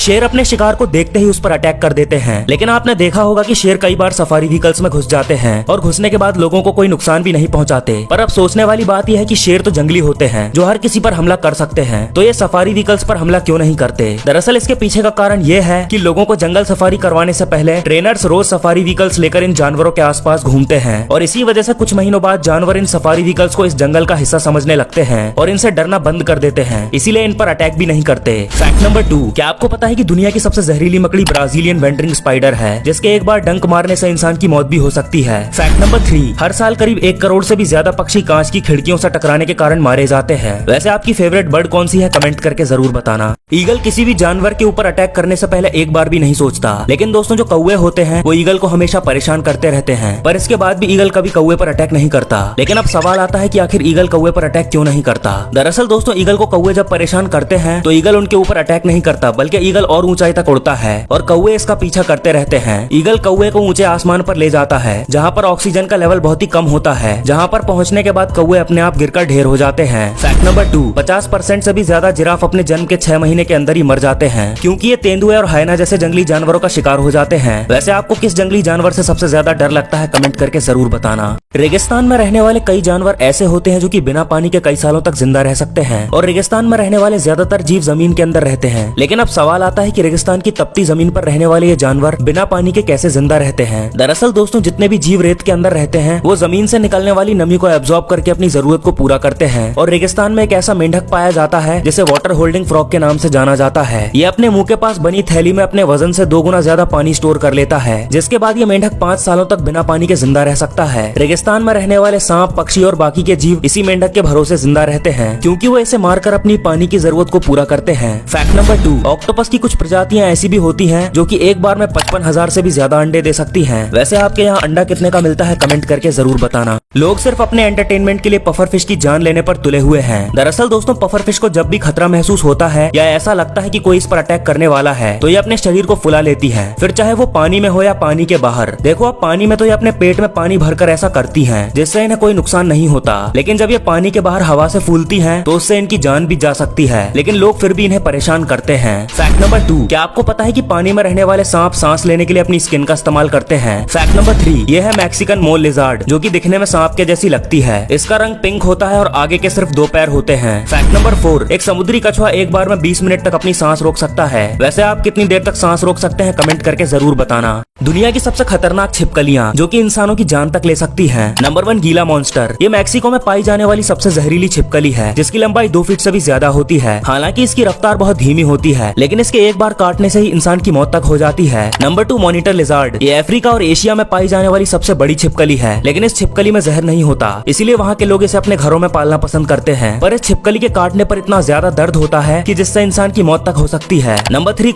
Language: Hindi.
शेर अपने शिकार को देखते ही उस पर अटैक कर देते हैं। लेकिन आपने देखा होगा कि शेर कई बार सफारी व्हीकल्स में घुस जाते हैं और घुसने के बाद लोगों को कोई नुकसान भी नहीं पहुंचाते। पर अब सोचने वाली बात यह है कि शेर तो जंगली होते हैं जो हर किसी पर हमला कर सकते हैं, तो ये सफारी व्हीकल्स पर हमला क्यों नहीं करते? दरअसल इसके पीछे का कारण ये है कि लोगों को जंगल सफारी करवाने से पहले ट्रेनर्स रोज सफारी व्हीकल्स लेकर इन जानवरों के आसपास घूमते हैं और इसी वजह से कुछ महीनों बाद जानवर इन सफारी व्हीकल्स को इस जंगल का हिस्सा समझने लगते हैं और इनसे डरना बंद कर देते हैं, इसीलिए इन पर अटैक भी नहीं करते। फैक्ट नंबर 2, क्या आपको पता है कि दुनिया की सबसे जहरीली मकड़ी ब्राजीलियन वेंड्रिंग स्पाइडर है, जिसके एक बार डंक मारने से इंसान की मौत भी हो सकती है। फैक्ट नंबर 3, हर साल करीब 1 करोड़ से भी ज्यादा पक्षी कांच की खिड़कियों से टकराने के कारण मारे जाते हैं। वैसे आपकी फेवरेट बर्ड कौन सी है, कमेंट करके जरूर बताना। ईगल किसी भी जानवर के ऊपर अटैक करने से पहले एक बार भी नहीं सोचता, लेकिन दोस्तों जो कौवे होते हैं वो ईगल को हमेशा परेशान करते रहते हैं, पर इसके बाद भी ईगल कभी कौवे पर अटैक नहीं करता। लेकिन अब सवाल आता है कि आखिर ईगल कौवे पर अटैक क्यों नहीं करता? दरअसल दोस्तों ईगल को कौवे जब परेशान करते हैं तो ईगल उनके ऊपर अटैक नहीं करता, बल्कि ईगल और ऊंचाई तक उड़ता है और कौवे इसका पीछा करते रहते हैं। ईगल कौवे को ऊंचे आसमान पर ले जाता है जहाँ पर ऑक्सीजन का लेवल बहुत ही कम होता है, जहाँ पर पहुँचने के बाद कौवे अपने आप गिरकर ढेर हो जाते हैं। फैक्ट नंबर 2, 50% से भी ज्यादा जिराफ अपने जन्म के 6 महीने के अंदर ही मर जाते हैं, क्योंकि ये तेंदुए और हाइना जैसे जंगली जानवरों का शिकार हो जाते हैं। वैसे आपको किस जंगली जानवर से सबसे ज्यादा डर लगता है, कमेंट करके जरूर बताना। रेगिस्तान में रहने वाले कई जानवर ऐसे होते हैं जो कि बिना पानी के कई सालों तक जिंदा रह सकते हैं और रेगिस्तान में रहने वाले ज्यादातर जीव जमीन के अंदर रहते हैं। लेकिन अब सवाल आता है कि रेगिस्तान की तपती जमीन पर रहने वाले ये जानवर बिना पानी के कैसे जिंदा रहते हैं? दरअसल दोस्तों जितने भी जीव रेत के अंदर रहते हैं वो जमीन से निकलने वाली नमी को एब्जॉर्ब करके अपनी जरूरत को पूरा करते हैं। और रेगिस्तान में एक ऐसा मेंढक पाया जाता है जिसे वाटर होल्डिंग फ्रॉग के नाम से जाना जाता है। ये अपने मुंह के पास बनी थैली में अपने वजन से 2 गुना ज्यादा पानी स्टोर कर लेता है, जिसके बाद ये मेंढक 5 सालों तक बिना पानी के जिंदा रह सकता है। रेगिस्तान में रहने वाले सांप, पक्षी और बाकी के जीव इसी मेंढक के भरोसे जिंदा रहते हैं, क्योंकि वो इसे मारकर अपनी पानी की जरूरत को पूरा करते हैं। फैक्ट नंबर 2, ऑक्टोपस की कुछ प्रजातियां ऐसी भी होती हैं जो कि एक बार में 55,000 से भी ज्यादा अंडे दे सकती हैं। वैसे आपके यहाँ अंडा कितने का मिलता है, कमेंट करके जरूर बताना। लोग सिर्फ अपने एंटरटेनमेंट के लिए पफर फिश की जान लेने पर तुले हुए हैं। दरअसल दोस्तों पफर फिश को जब भी खतरा महसूस होता है या ऐसा लगता है कि कोई इस पर अटैक करने वाला है तो ये अपने शरीर को फुला लेती है, फिर चाहे वो पानी में हो या पानी के बाहर। देखो अब पानी में तो ये अपने पेट में पानी भरकर ऐसा करती हैं जिससे इन्हें कोई नुकसान नहीं होता, लेकिन जब ये पानी के बाहर हवा से फूलती हैं तो उससे इनकी जान भी जा सकती है, लेकिन लोग फिर भी इन्हें परेशान करते हैं। फैक्ट नंबर 2, क्या आपको पता है कि पानी में रहने वाले सांप सांस लेने के लिए अपनी स्किन का इस्तेमाल करते हैं? फैक्ट नंबर 3, ये है मैक्सिकन मोल लिजार्ड, जो कि दिखने में सांप के जैसी लगती है। इसका रंग पिंक होता है और आगे के सिर्फ 2 पैर होते हैं। फैक्ट नंबर 4, एक समुद्री कछुआ एक बार में 20 मिनट तक अपनी सांस रोक सकता है। वैसे आप कितनी देर तक सांस रोक सकते हैं, कमेंट करके जरूर बताना। दुनिया की सबसे खतरनाक छिपकलियां जो कि इंसानों की जान तक ले सकती हैं। नंबर 1, गीला मॉन्स्टर। ये मैक्सिको में पाई जाने वाली सबसे जहरीली छिपकली है, जिसकी लंबाई 2 फीट से भी ज्यादा होती है। हालांकि इसकी रफ्तार बहुत धीमी होती है, लेकिन इसके एक बार काटने से ही इंसान की मौत तक हो जाती है। Number 2, monitor lizard. ये अफ्रीका और एशिया में पाई जाने वाली सबसे बड़ी छिपकली है, लेकिन इस छिपकली में जहर नहीं होता, इसीलिए वहाँ के लोग इसे अपने घरों में पालना पसंद करते हैं। पर इस छिपकली के काटने पर इतना ज्यादा दर्द होता है कि जिससे इंसान की मौत तक हो सकती है। नंबर 3,